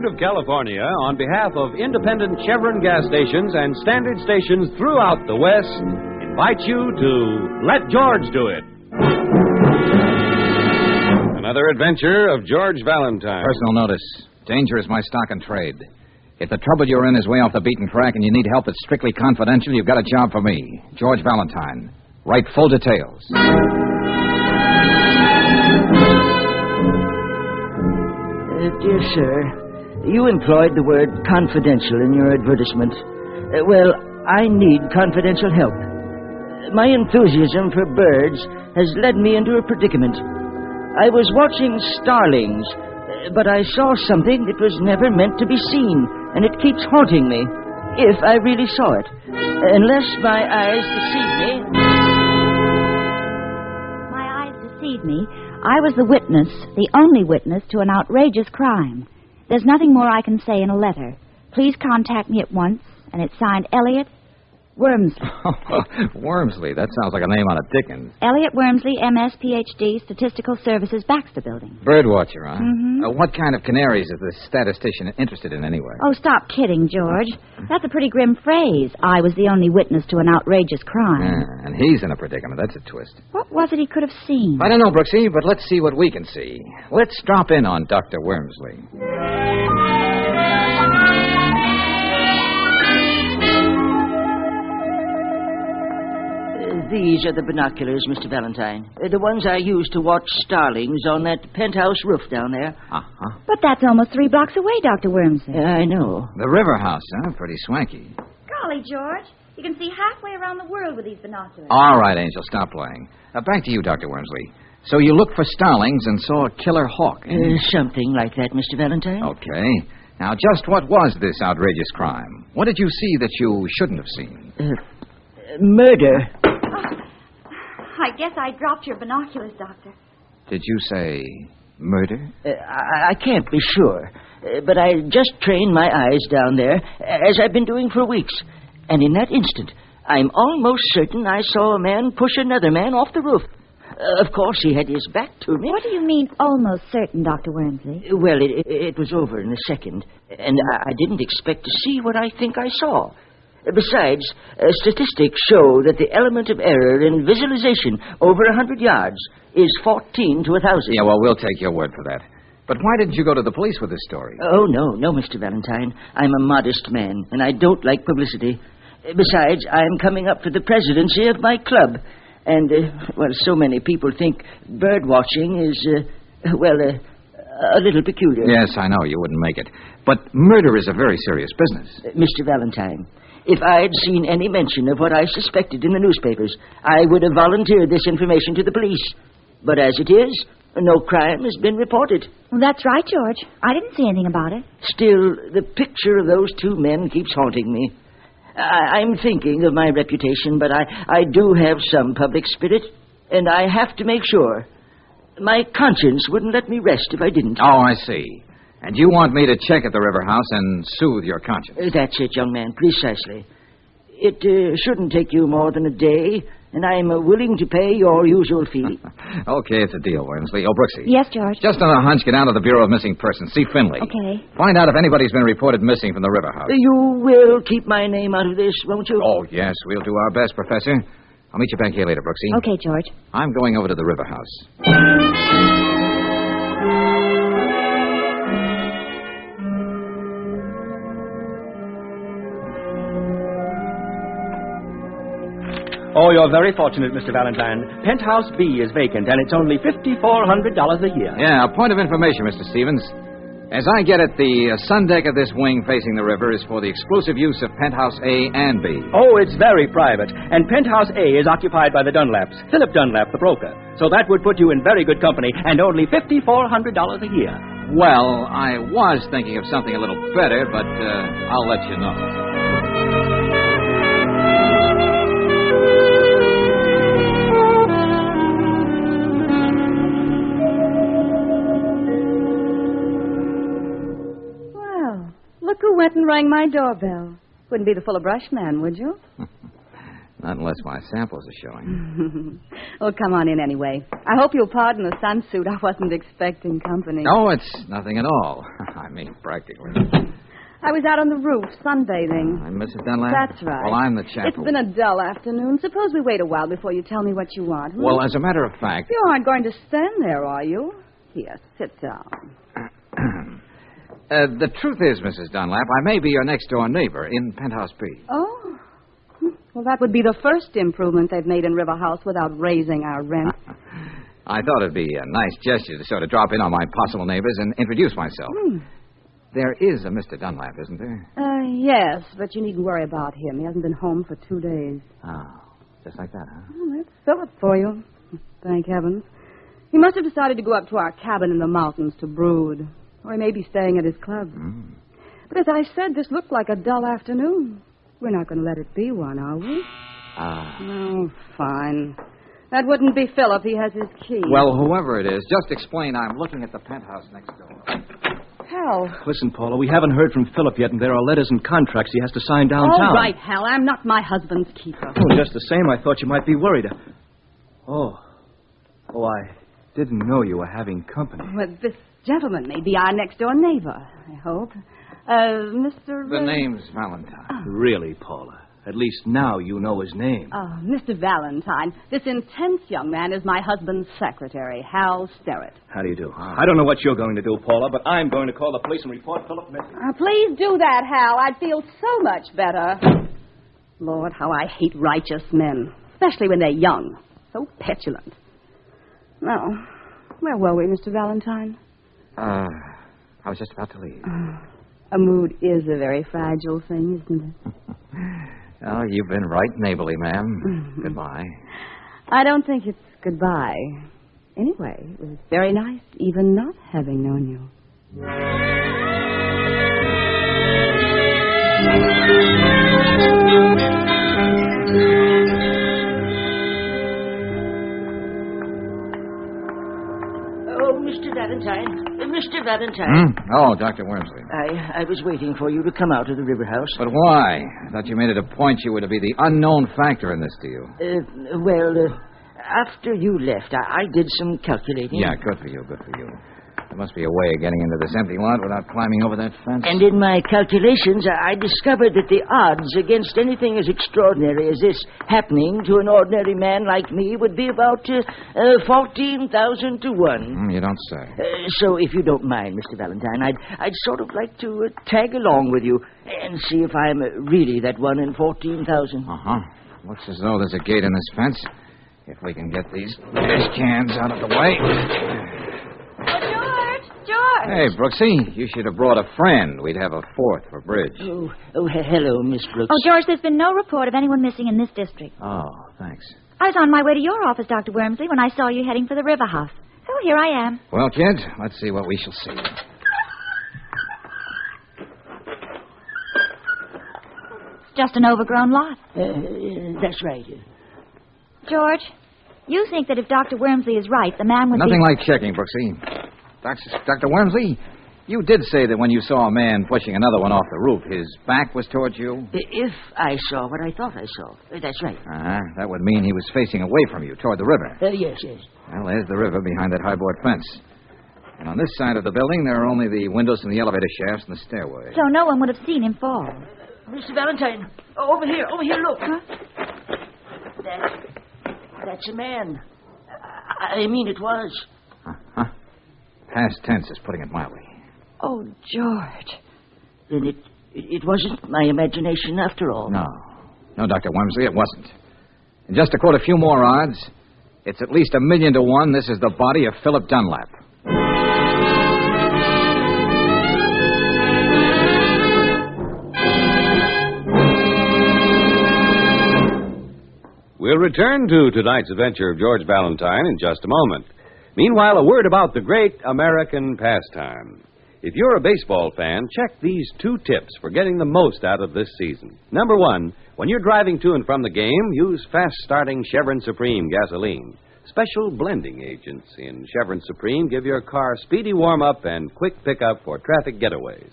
Bewildered of California, on behalf of independent Chevron gas stations and standard stations throughout the West, invites you to Let George Do It. Another adventure of George Valentine. Personal notice. Danger is my stock and trade. If the trouble you're in is way off the beaten track and you need help that's strictly confidential, you've got a job for me, George Valentine. Write full details. Dear sir, you employed the word confidential in your advertisement. Well, I need confidential help. My enthusiasm for birds has led me into a predicament. I was watching starlings, but I saw something that was never meant to be seen, and it keeps haunting me, if I really saw it. Unless my eyes deceive me. My eyes deceive me. I was the witness, the only witness to an outrageous crime. There's nothing more I can say in a letter. Please contact me at once, and it's signed Elliot Wormsley. Wormsley, that sounds like a name out of Dickens. Elliot Wormsley, MS, PhD, Statistical Services, Baxter Building. Birdwatcher, huh? Mm-hmm. What kind of canaries is the statistician interested in anyway? Oh, stop kidding, George. That's a pretty grim phrase. I was the only witness to an outrageous crime. Yeah, and he's in a predicament. That's a twist. What was it he could have seen? I don't know, Brooksy, but let's see what we can see. Let's drop in on Dr. Wormsley. These are the binoculars, Mr. Valentine. The ones I use to watch starlings on that penthouse roof down there. Uh-huh. But that's almost 3 blocks away, Dr. Wormsley. I know. The river house, huh? Pretty swanky. Golly, George. You can see halfway around the world with these binoculars. All right, Angel, stop playing. Back to you, Dr. Wormsley. So you looked for starlings and saw a killer hawk. Something like that, Mr. Valentine. Okay. Now, just what was this outrageous crime? What did you see that you shouldn't have seen? Murder. I guess I dropped your binoculars, Doctor. Did you say murder? I can't be sure. But I just trained my eyes down there, as I've been doing for weeks. And in that instant, I'm almost certain I saw a man push another man off the roof. Of course, he had his back to me. What do you mean, almost certain, Dr. Wormsley? Well, it was over in a second. And I didn't expect to see what I think I saw. Besides, statistics show that the element of error in visualization over 100 yards is 14 to 1,000. Yeah, well, we'll take your word for that. But why didn't you go to the police with this story? Oh, no, Mr. Valentine. I'm a modest man, and I don't like publicity. Besides, I'm coming up for the presidency of my club. And, so many people think bird watching is, a little peculiar. Yes, I know, you wouldn't make it. But murder is a very serious business. Mr. Valentine, if I'd seen any mention of what I suspected in the newspapers, I would have volunteered this information to the police. But as it is, no crime has been reported. Well, that's right, George. I didn't see anything about it. Still, the picture of those two men keeps haunting me. I'm thinking of my reputation, but I do have some public spirit, and I have to make sure. My conscience wouldn't let me rest if I didn't. Oh, I see. And you want me to check at the river house and soothe your conscience? That's it, young man, precisely. It shouldn't take you more than a day, and I'm willing to pay your usual fee. Okay, it's a deal, Wormsley. Oh, Brooksy. Yes, George. Just on a hunch, get down to the Bureau of Missing Persons. See Finley. Okay. Find out if anybody's been reported missing from the river house. You will keep my name out of this, won't you? Oh, yes, we'll do our best, Professor. I'll meet you back here later, Brooksy. Okay, George. I'm going over to the river house. Oh, you're very fortunate, Mr. Valentine. Penthouse B is vacant, and it's only $5,400 a year. Yeah, a point of information, Mr. Stevens. As I get it, the sun deck of this wing facing the river is for the exclusive use of Penthouse A and B. Oh, it's very private. And Penthouse A is occupied by the Dunlaps, Philip Dunlap, the broker. So that would put you in very good company, and only $5,400 a year. Well, I was thinking of something a little better, but I'll let you know. Look who went and rang my doorbell. Wouldn't be the full of brush man, would you? Not unless my samples are showing. Oh, come on in anyway. I hope you'll pardon the sunsuit. I wasn't expecting company. No, it's nothing at all. I mean, practically. I was out on the roof, sunbathing. I'm Mrs. Dunlap? That's right. Well, I'm the chap It's been a dull afternoon. Suppose we wait a while before you tell me what you want. Well, as a matter of fact... You aren't going to stand there, are you? Here, sit down. The truth is, Mrs. Dunlap, I may be your next-door neighbor in Penthouse B. Oh. Well, that would be the first improvement they've made in River House without raising our rent. I thought it'd be a nice gesture to sort of drop in on my possible neighbors and introduce myself. There is a Mr. Dunlap, isn't there? Yes, but you needn't worry about him. He hasn't been home for 2 days. Oh, just like that, huh? Oh, that's Philip for you. Thank heavens. He must have decided to go up to our cabin in the mountains to brood. Or he may be staying at his club. But as I said, this looked like a dull afternoon. We're not going to let it be one, are we? Oh, fine. That wouldn't be Philip. He has his key. Well, whoever it is, just explain I'm looking at the penthouse next door. Hal. Listen, Paula, we haven't heard from Philip yet, and there are letters and contracts he has to sign downtown. All right, Hal. I'm not my husband's keeper. Oh, just the same, I thought you might be worried. Oh, I didn't know you were having company. Well, this gentleman may be our next-door neighbor, I hope. Mr. The name's Valentine. Really, Paula? At least now you know his name. Mr. Valentine. This intense young man is my husband's secretary, Hal Sterrett. How do you do? I don't know what you're going to do, Paula, but I'm going to call the police and report Philip missing. Please do that, Hal. I'd feel so much better. Lord, how I hate righteous men, especially when they're young. So petulant. Now, where were we, Mr. Valentine? I was just about to leave. A mood is a very fragile thing, isn't it? Oh, you've been right neighborly, ma'am. Goodbye. I don't think it's goodbye. Anyway, it was very nice, even not having known you. Oh, Mr. Valentine. Mr. Valentine. Oh, Dr. Wormsley. I was waiting for you to come out of the river house. But why? I thought you made it a point you were to be the unknown factor in this deal. After you left, I did some calculating. Yeah, good for you. There must be a way of getting into this empty lot without climbing over that fence. And in my calculations, I discovered that the odds against anything as extraordinary as this happening to an ordinary man like me would be about 14,000 to 1. You don't say. So if you don't mind, Mr. Valentine, I'd sort of like to tag along with you and see if I'm really that 1 in 14,000. Looks as though there's a gate in this fence. If we can get these fish cans out of the way. George! Hey, Brooksy, you should have brought a friend. We'd have a fourth for bridge. Oh, hello, Miss Brooks. Oh, George, there's been no report of anyone missing in this district. Oh, thanks. I was on my way to your office, Dr. Wormsley, when I saw you heading for the river house. So here I am. Well, kids, let's see what we shall see. It's just an overgrown lot. That's right. George, you think that if Dr. Wormsley is right, the man would Nothing like checking, Brooksy. Dr. Wormsley, you did say that when you saw a man pushing another one off the roof, his back was towards you? If I saw what I thought I saw. That's right. That would mean he was facing away from you, toward the river. Yes. Well, there's the river behind that high-board fence. And on this side of the building, there are only the windows from the elevator shafts and the stairway. So no one would have seen him fall. Mr. Valentine, over here, look. Huh? That's a man. I mean, it was. Past tense is putting it mildly. Oh, George. Then it wasn't my imagination after all. No, Dr. Wormsley, it wasn't. And just to quote a few more odds, it's at least 1,000,000 to 1 this is the body of Philip Dunlap. We'll return to tonight's adventure of George Valentine in just a moment. Meanwhile, a word about the great American pastime. If you're a baseball fan, check these 2 tips for getting the most out of this season. Number 1, when you're driving to and from the game, use fast-starting Chevron Supreme gasoline. Special blending agents in Chevron Supreme give your car speedy warm-up and quick pickup for traffic getaways.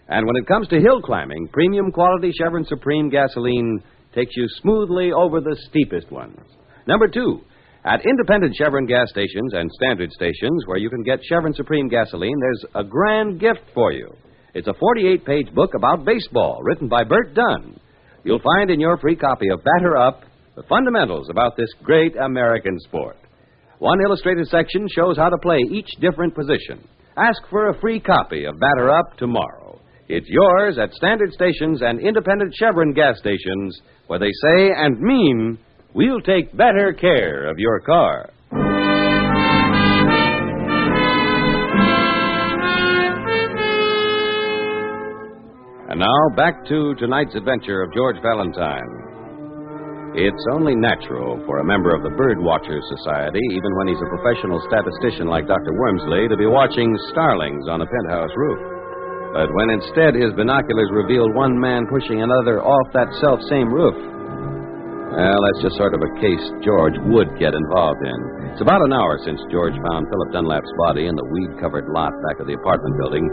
And when it comes to hill climbing, premium quality Chevron Supreme gasoline takes you smoothly over the steepest ones. Number 2, At independent Chevron gas stations and standard stations where you can get Chevron Supreme gasoline, there's a grand gift for you. It's a 48-page book about baseball written by Bert Dunn. You'll find in your free copy of Batter Up the fundamentals about this great American sport. One illustrated section shows how to play each different position. Ask for a free copy of Batter Up tomorrow. It's yours at standard stations and independent Chevron gas stations where they say and mean, we'll take better care of your car. And now, back to tonight's adventure of George Valentine. It's only natural for a member of the Bird Watchers Society, even when he's a professional statistician like Dr. Wormsley, to be watching starlings on a penthouse roof. But when instead his binoculars revealed one man pushing another off that self-same roof, well, that's just sort of a case George would get involved in. It's about an hour since George found Philip Dunlap's body in the weed-covered lot back of the apartment building.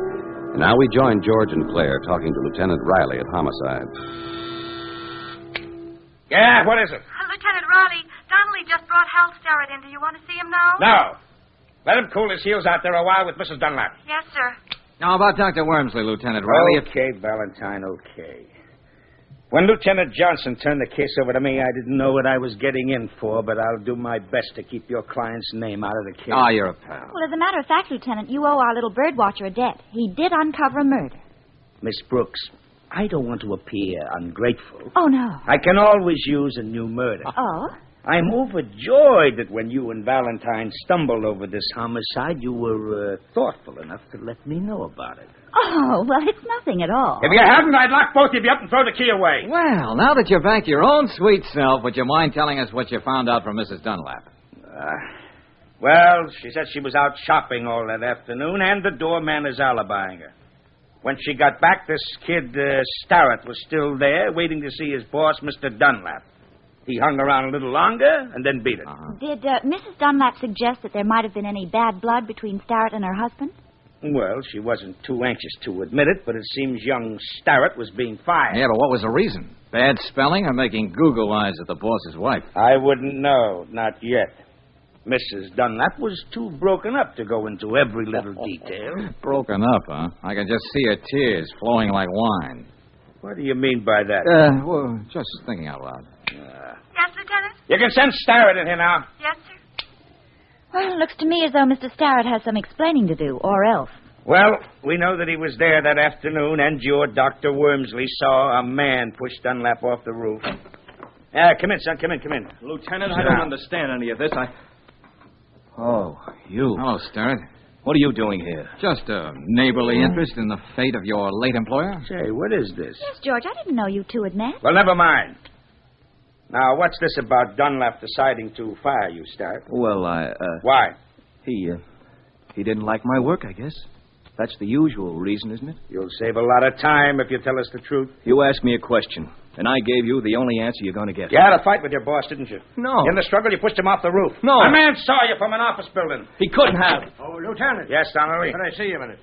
And now we join George and Claire talking to Lieutenant Riley at Homicide. Yeah, what is it? Lieutenant Riley, Donnelly just brought Hal Starrett in. Do you want to see him now? No. Let him cool his heels out there a while with Mrs. Dunlap. Yes, sir. Now, about Dr. Wormsley, Lieutenant Riley. Okay, Valentine, okay. When Lieutenant Johnson turned the case over to me, I didn't know what I was getting in for, but I'll do my best to keep your client's name out of the case. Oh, you're a pal. Well, as a matter of fact, Lieutenant, you owe our little bird watcher a debt. He did uncover a murder. Miss Brooks, I don't want to appear ungrateful. Oh, no. I can always use a new murder. Oh? I'm overjoyed that when you and Valentine stumbled over this homicide, you were thoughtful enough to let me know about it. Oh, well, it's nothing at all. If you hadn't, I'd lock both of you up and throw the key away. Well, now that you're back to your own sweet self, would you mind telling us what you found out from Mrs. Dunlap? Well, she said she was out shopping all that afternoon, and the doorman is alibying her. When she got back, this kid, Starrett, was still there, waiting to see his boss, Mr. Dunlap. He hung around a little longer and then beat it. Did Mrs. Dunlap suggest that there might have been any bad blood between Starrett and her husband? Well, she wasn't too anxious to admit it, but it seems young Starrett was being fired. Yeah, but what was the reason? Bad spelling or making Google eyes at the boss's wife? I wouldn't know, not yet. Mrs. Dunlap was too broken up to go into every little detail. Broken up, huh? I can just see her tears flowing like wine. What do you mean by that? Well, just thinking out loud. Yes, Lieutenant? You can send Starrett in here now. Yes, sir. Well, it looks to me as though Mr. Starrett has some explaining to do, or else. Well, we know that he was there that afternoon, and your Dr. Wormsley saw a man push Dunlap off the roof. Come in, son. Come in. Lieutenant, I don't understand any of this. Oh, you. Hello, Starrett. What are you doing here? Just a neighborly interest in the fate of your late employer? Say, what is this? Yes, George, I didn't know you two had met. Well, never mind. Now, what's this about Dunlap deciding to fire you, Starrett? Well, Why? He didn't like my work, I guess. That's the usual reason, isn't it? You'll save a lot of time if you tell us the truth. You asked me a question, and I gave you the only answer you're going to get. You had a fight with your boss, didn't you? No. In the struggle, you pushed him off the roof. No. A man saw you from an office building. He couldn't have. Oh, Lieutenant. Yes, Donnelly? Can I see you a minute?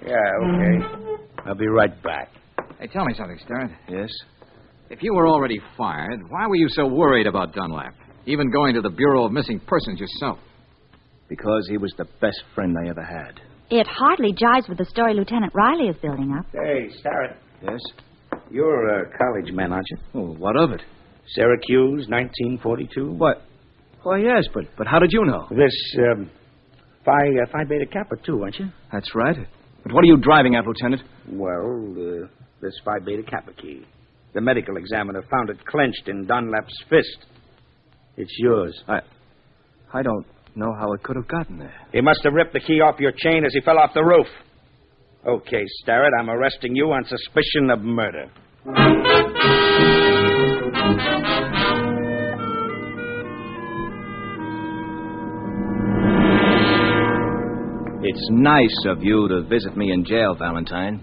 Yeah, okay. I'll be right back. Hey, tell me something, Starrett. Yes? If you were already fired, why were you so worried about Dunlap? Even going to the Bureau of Missing Persons yourself? Because he was the best friend I ever had. It hardly jives with the story Lieutenant Riley is building up. Hey, Starrett. Yes? You're a college man, aren't you? Oh, what of it? Syracuse, 1942. What? Why, yes, but how did you know? This, Phi Beta Kappa, too, aren't you? That's right. But what are you driving at, Lieutenant? Well, this Phi Beta Kappa key. The medical examiner found it clenched in Dunlap's fist. It's yours. I don't know how it could have gotten there. He must have ripped the key off your chain as he fell off the roof. Okay, Starrett, I'm arresting you on suspicion of murder. It's nice of you to visit me in jail, Valentine.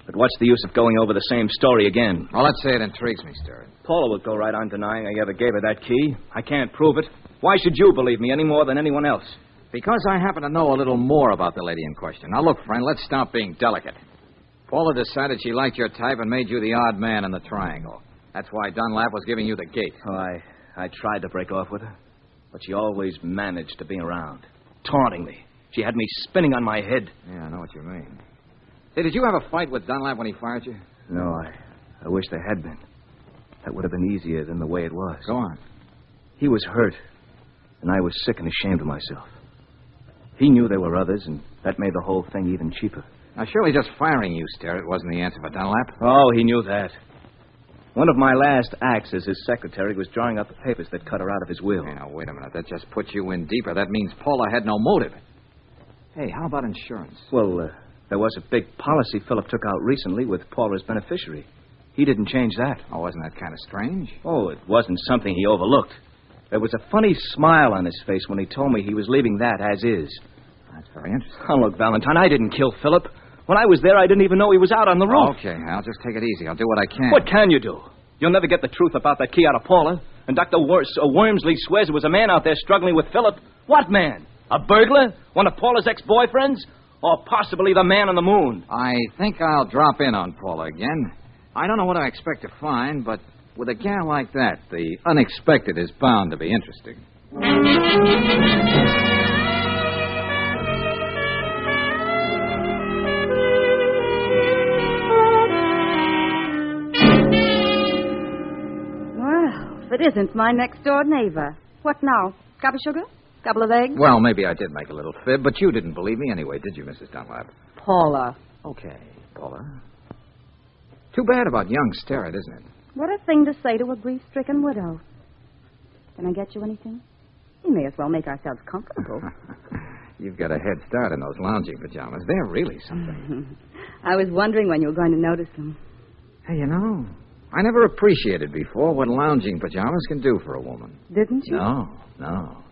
But what's the use of going over the same story again? Well, let's say it intrigues me, Starrett. Paula would go right on denying I ever gave her that key. I can't prove it. Why should you believe me any more than anyone else? Because I happen to know a little more about the lady in question. Now, look, friend, let's stop being delicate. Paula decided she liked your type and made you the odd man in the triangle. That's why Dunlap was giving you the gate. Oh, I tried to break off with her. But she always managed to be around, taunting me. She had me spinning on my head. Yeah, I know what you mean. Say, did you have a fight with Dunlap when he fired you? No, I wish there had been. That would have been easier than the way it was. Go on. He was hurt, and I was sick and ashamed of myself. He knew there were others, and that made the whole thing even cheaper. Now, surely just firing you, Sterrett, wasn't the answer for Dunlap. Oh, he knew that. One of my last acts as his secretary was drawing up the papers that cut her out of his will. Hey, now, wait a minute. That just puts you in deeper. That means Paula had no motive. Hey, how about insurance? Well, there was a big policy Philip took out recently with Paula's beneficiary. He didn't change that. Oh, wasn't that kind of strange? Oh, it wasn't something he overlooked. There was a funny smile on his face when he told me he was leaving that as is. That's very interesting. Oh, look, Valentine, I didn't kill Philip. When I was there, I didn't even know he was out on the roof. Okay, I'll just take it easy. I'll do what I can. What can you do? You'll never get the truth about that key out of Paula. And Dr. Wormsley swears there was a man out there struggling with Philip. What man? A burglar? One of Paula's ex-boyfriends? Or possibly the man on the moon? I think I'll drop in on Paula again. I don't know what I expect to find, but with a gal like that, the unexpected is bound to be interesting. Well, if it isn't my next-door neighbor. What now? Cup of sugar? Couple of eggs? Well, maybe I did make a little fib, but you didn't believe me anyway, did you, Mrs. Dunlap? Paula. Okay, Paula. Too bad about young Sterrett, isn't it? What a thing to say to a grief-stricken widow. Can I get you anything? We may as well make ourselves comfortable. You've got a head start in those lounging pajamas. They're really something. I was wondering when you were going to notice them. Hey, you know, I never appreciated before what lounging pajamas can do for a woman. Didn't you? No.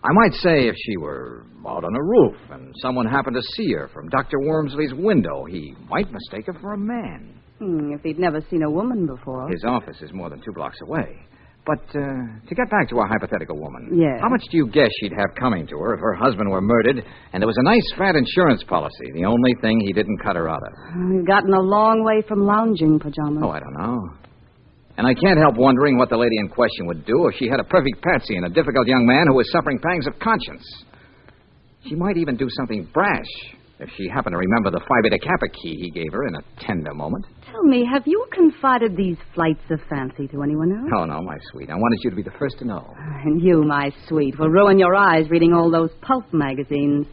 I might say if she were out on a roof and someone happened to see her from Dr. Wormsley's window, he might mistake her for a man. If he'd never seen a woman before. His office is more than 2 blocks away. But to get back to our hypothetical woman, yes. How much do you guess she'd have coming to her if her husband were murdered and there was a nice fat insurance policy, the only thing he didn't cut her out of? We've gotten a long way from lounging pajamas. Oh, I don't know. And I can't help wondering what the lady in question would do if she had a perfect patsy and a difficult young man who was suffering pangs of conscience. She might even do something brash if she happened to remember the Phi Beta Kappa key he gave her in a tender moment. Tell me, have you confided these flights of fancy to anyone else? Oh, no, my sweet. I wanted you to be the first to know. And you, my sweet, will ruin your eyes reading all those pulp magazines.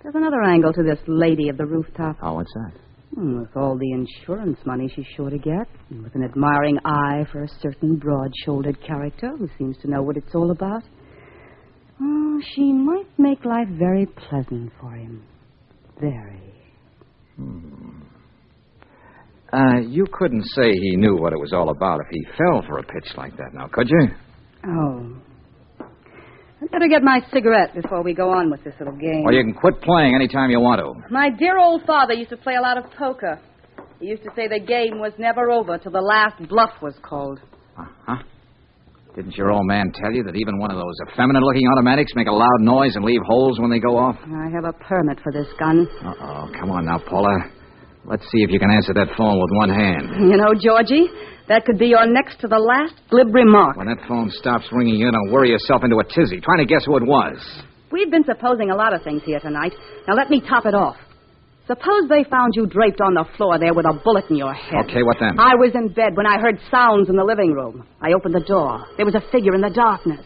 There's another angle to this lady of the rooftop. Oh, what's that? With all the insurance money she's sure to get, and with an admiring eye for a certain broad-shouldered character who seems to know what it's all about, she might make life very pleasant for him. Very. You couldn't say he knew what it was all about if he fell for a pitch like that, now, could you? Oh. I'd better get my cigarette before we go on with this little game. Well, you can quit playing anytime you want to. My dear old father used to play a lot of poker. He used to say the game was never over till the last bluff was called. Uh-huh. Didn't your old man tell you that even one of those effeminate-looking automatics make a loud noise and leave holes when they go off? I have a permit for this gun. Uh-oh. Come on now, Paula. Let's see if you can answer that phone with one hand. You know, Georgie, that could be your next to the last glib remark. When that phone stops ringing, you don't worry yourself into a tizzy trying to guess who it was. We've been supposing a lot of things here tonight. Now let me top it off. Suppose they found you draped on the floor there with a bullet in your head. Okay, what then? I was in bed when I heard sounds in the living room. I opened the door. There was a figure in the darkness.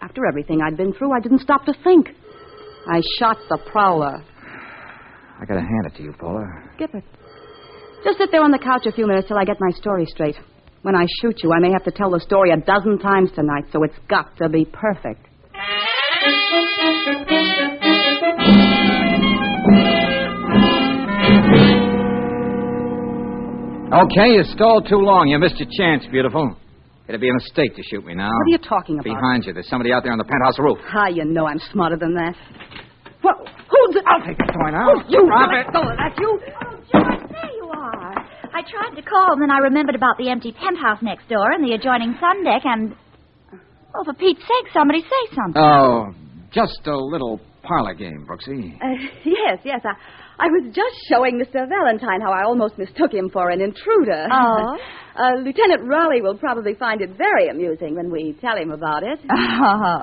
After everything I'd been through, I didn't stop to think. I shot the prowler. I gotta hand it to you, Paula. Skip it. Just sit there on the couch a few minutes till I get my story straight. When I shoot you, I may have to tell the story 12 times tonight, so it's got to be perfect. Okay, you stalled too long. You missed your chance, beautiful. It'd be a mistake to shoot me now. What are you talking about? Behind you. There's somebody out there on the penthouse roof. You know I'm smarter than that. Well, who's it? I'll take the toy now. You drop it. Oh, that's you? Oh, George, there you are. I tried to call, and then I remembered about the empty penthouse next door and the adjoining sun deck, and... Oh, for Pete's sake, somebody say something. Oh, just a little parlor game, Brooksy. Yes. I was just showing Mr. Valentine how I almost mistook him for an intruder. Oh? Lieutenant Raleigh will probably find it very amusing when we tell him about it. Oh,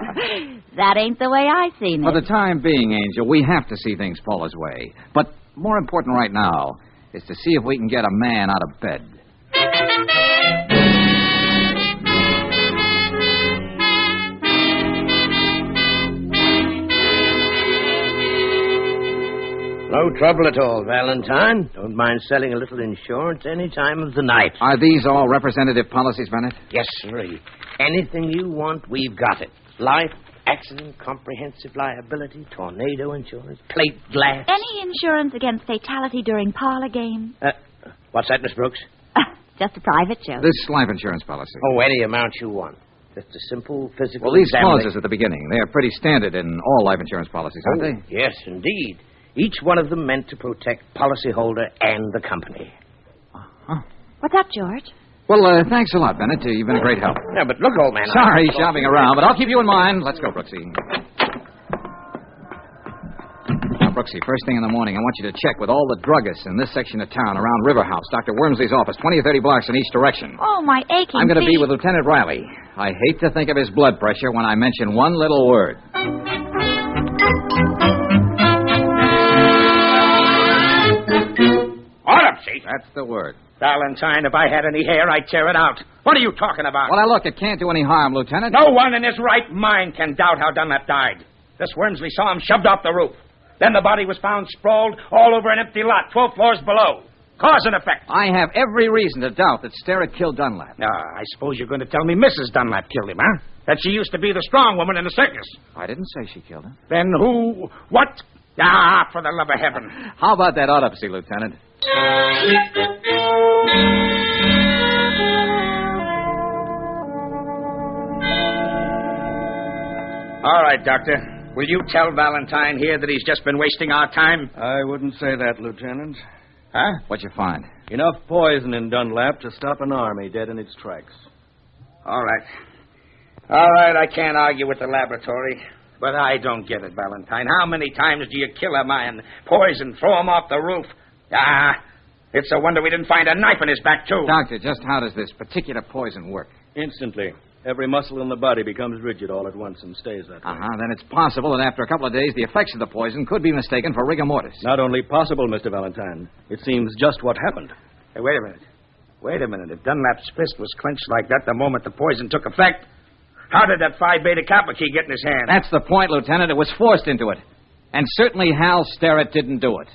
that ain't the way I seen For it. the time being, Angel, we have to see things Paula's way. But more important right now is to see if we can get a man out of bed. No trouble at all, Valentine. Don't mind selling a little insurance any time of the night. Are these all representative policies, Bennett? Yes, sirree. Anything you want, we've got it. Life, accident, comprehensive liability, tornado insurance, plate glass. Any insurance against fatality during parlor games? What's that, Miss Brooks? Just a private joke. This life insurance policy. Oh, any amount you want. Just a simple physical Well, these examination. clauses at the beginning, they are pretty standard in all life insurance policies, aren't they? Yes, indeed. Each one of them meant to protect policyholder and the company. Uh-huh. What's up, George? Well, thanks a lot, Bennett. You've been a great help. Yeah, but look, old man. Sorry, shopping around, but I'll keep you in mind. Let's go, Brooksy. Now, Brooksy, first thing in the morning, I want you to check with all the druggists in this section of town around River House, Dr. Wormsley's office, 20 or 30 blocks in each direction. Oh, my aching I'm going to be feet. with Lieutenant Riley. I hate to think of his blood pressure when I mention one little word. Autopsy? That's the word. Valentine, if I had any hair, I'd tear it out. What are you talking about? Well, now, look, it can't do any harm, Lieutenant. No one in his right mind can doubt how Dunlap died. This Wormsley saw him shoved off the roof. Then the body was found sprawled all over an empty lot, 12 floors below. Cause and effect. I have every reason to doubt that Sterrett killed Dunlap. I suppose you're going to tell me Mrs. Dunlap killed him, huh? That she used to be the strong woman in the circus. I didn't say she killed him. Then who? What? For the love of heaven. How about that autopsy, Lieutenant? All right, Doctor. Will you tell Valentine here that he's just been wasting our time? I wouldn't say that, Lieutenant. Huh? What'd you find? Enough poison in Dunlap to stop an army dead in its tracks. All right, I can't argue with the laboratory. But I don't get it, Valentine. How many times do you kill a man, poison, throw him off the roof? It's a wonder we didn't find a knife in his back, too. Doctor, just how does this particular poison work? Instantly. Every muscle in the body becomes rigid all at once and stays that way. Then it's possible that after a couple of days, the effects of the poison could be mistaken for rigor mortis. Not only possible, Mr. Valentine. It seems just what happened. Hey, wait a minute. If Dunlap's fist was clenched like that the moment the poison took effect, how did that Phi Beta Kappa key get in his hand? That's the point, Lieutenant. It was forced into it. And certainly Hal Sterrett didn't do it.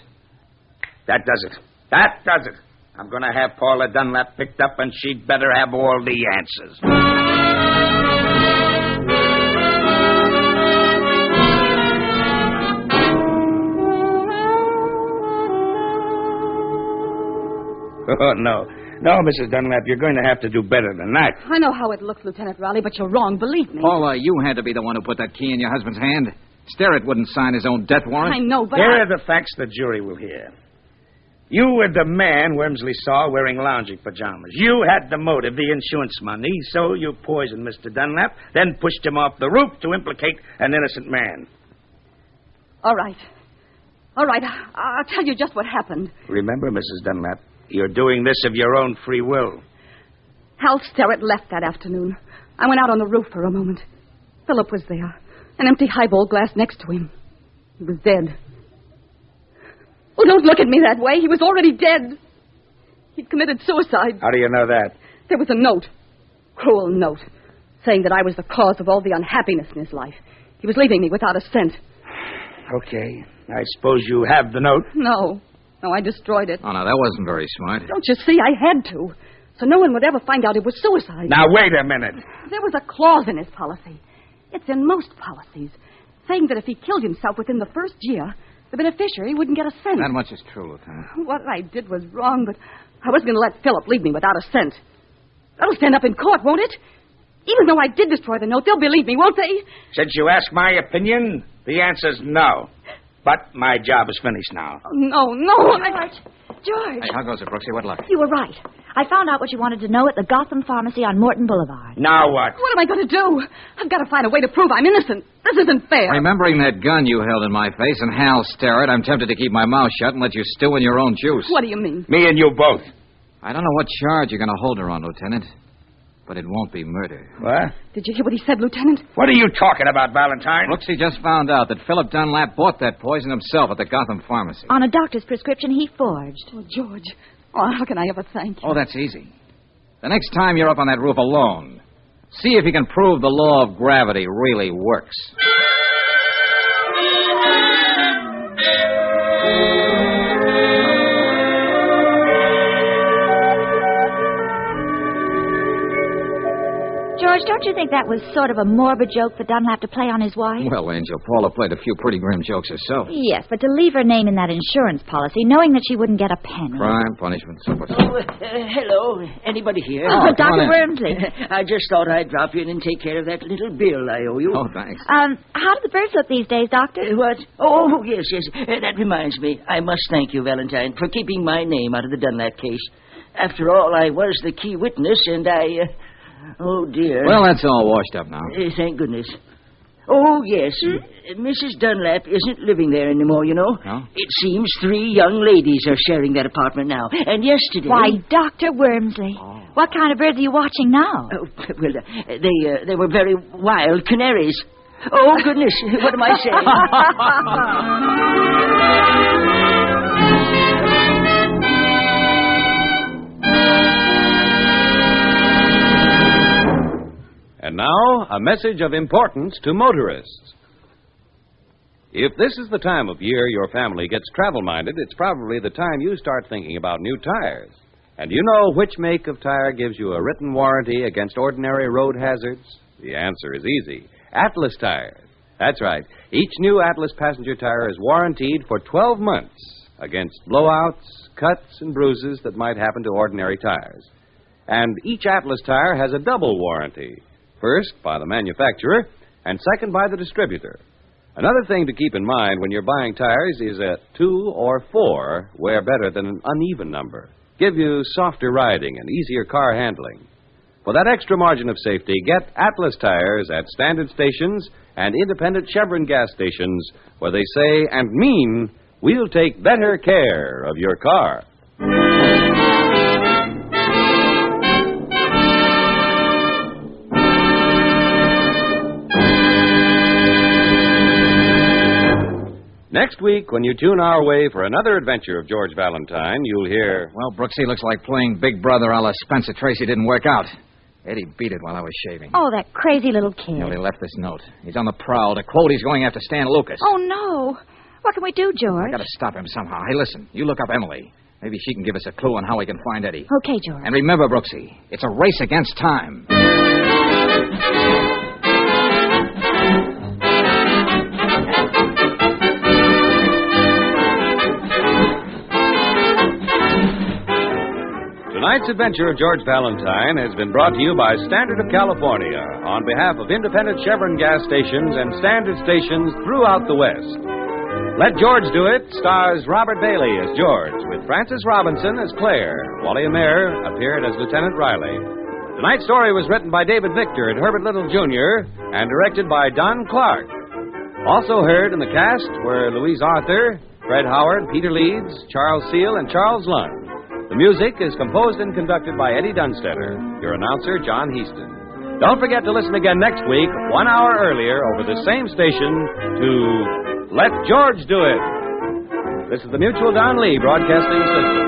That does it. I'm going to have Paula Dunlap picked up, and she'd better have all the answers. Oh, no. No, Mrs. Dunlap, you're going to have to do better than that. I know how it looks, Lieutenant Raleigh, but you're wrong, believe me. Paula, you had to be the one who put that key in your husband's hand. Sterrett wouldn't sign his own death warrant. I know, but Here are the facts the jury will hear. You were the man Wormsley saw wearing lounging pajamas. You had the motive, the insurance money, so you poisoned Mr. Dunlap, then pushed him off the roof to implicate an innocent man. All right. I'll tell you just what happened. Remember, Mrs. Dunlap, you're doing this of your own free will. Hal Sterrett left that afternoon. I went out on the roof for a moment. Philip was there, an empty highball glass next to him. He was dead. Oh, don't look at me that way. He was already dead. He'd committed suicide. How do you know that? There was a note, cruel note, saying that I was the cause of all the unhappiness in his life. He was leaving me without a cent. Okay. I suppose you have the note? No, I destroyed it. Oh, no, that wasn't very smart. Don't you see? I had to. So no one would ever find out it was suicide. Now, wait a minute. There was a clause in his policy. It's in most policies, saying that if he killed himself within the first year, the beneficiary wouldn't get a cent. That much is true, Lieutenant. What I did was wrong, but I wasn't going to let Philip leave me without a cent. That'll stand up in court, won't it? Even though I did destroy the note, they'll believe me, won't they? Since you ask my opinion, the answer's no. But my job is finished now. Oh, no. George. Hey, how goes it, Brooksy? What luck? You were right. I found out what you wanted to know at the Gotham Pharmacy on Morton Boulevard. Now what? What am I going to do? I've got to find a way to prove I'm innocent. This isn't fair. Remembering that gun you held in my face and Hal Starrett, I'm tempted to keep my mouth shut and let you stew in your own juice. What do you mean? Me and you both. I don't know what charge you're going to hold her on, Lieutenant, but it won't be murder. What? Did you hear what he said, Lieutenant? What are you talking about, Valentine? Brooksy just found out that Philip Dunlap bought that poison himself at the Gotham Pharmacy. On a doctor's prescription he forged. Oh, George. Oh, how can I ever thank you? Oh, that's easy. The next time you're up on that roof alone, see if you can prove the law of gravity really works. George, don't you think that was sort of a morbid joke for Dunlap to play on his wife? Well, Angel, Paula played a few pretty grim jokes herself. Yes, but to leave her name in that insurance policy, knowing that she wouldn't get a penny. Crime, punishment, so forth. Hello. Anybody here? Oh, come on Dr. in. Wormsley. I just thought I'd drop in and take care of that little bill I owe you. Oh, thanks. How do the birds look these days, Doctor? What? Oh, yes. That reminds me. I must thank you, Valentine, for keeping my name out of the Dunlap case. After all, I was the key witness, and oh, dear. Well, that's all washed up now. Thank goodness. Oh, yes. Mrs. Dunlap isn't living there anymore, you know. No? It seems 3 young ladies are sharing that apartment now. And yesterday... Why, Dr. Wormsley. Oh. What kind of birds are you watching now? Oh, well, they were very wild canaries. Oh, goodness. What am I saying? And now, a message of importance to motorists. If this is the time of year your family gets travel-minded, it's probably the time you start thinking about new tires. And you know which make of tire gives you a written warranty against ordinary road hazards? The answer is easy. Atlas tires. That's right. Each new Atlas passenger tire is warranted for 12 months against blowouts, cuts, and bruises that might happen to ordinary tires. And each Atlas tire has a double warranty. First, by the manufacturer, and second, by the distributor. Another thing to keep in mind when you're buying tires is a 2 or 4 wear better than an uneven number. Give you softer riding and easier car handling. For that extra margin of safety, get Atlas tires at standard stations and independent Chevron gas stations where they say and mean, we'll take better care of your car. Next week, when you tune our way for another adventure of George Valentine, you'll hear... Well, Brooksy, looks like playing Big Brother a la Spencer Tracy didn't work out. Eddie beat it while I was shaving. Oh, that crazy little kid. He left this note. He's on the prowl. To quote, he's going after Stan Lucas. Oh, no. What can we do, George? I gotta stop him somehow. Hey, listen, you look up Emily. Maybe she can give us a clue on how we can find Eddie. Okay, George. And remember, Brooksy, it's a race against time. Tonight's adventure of George Valentine has been brought to you by Standard of California on behalf of independent Chevron gas stations and standard stations throughout the West. Let George Do It stars Robert Bailey as George, with Frances Robinson as Claire. Wally Amer appeared as Lieutenant Riley. Tonight's story was written by David Victor and Herbert Little, Jr., and directed by Don Clark. Also heard in the cast were Louise Arthur, Fred Howard, Peter Leeds, Charles Seal, and Charles Lund. The music is composed and conducted by Eddie Dunstetter. Your announcer, John Heaston. Don't forget to listen again next week, 1 hour earlier, over the same station, to Let George Do It. This is the Mutual Don Lee Broadcasting System.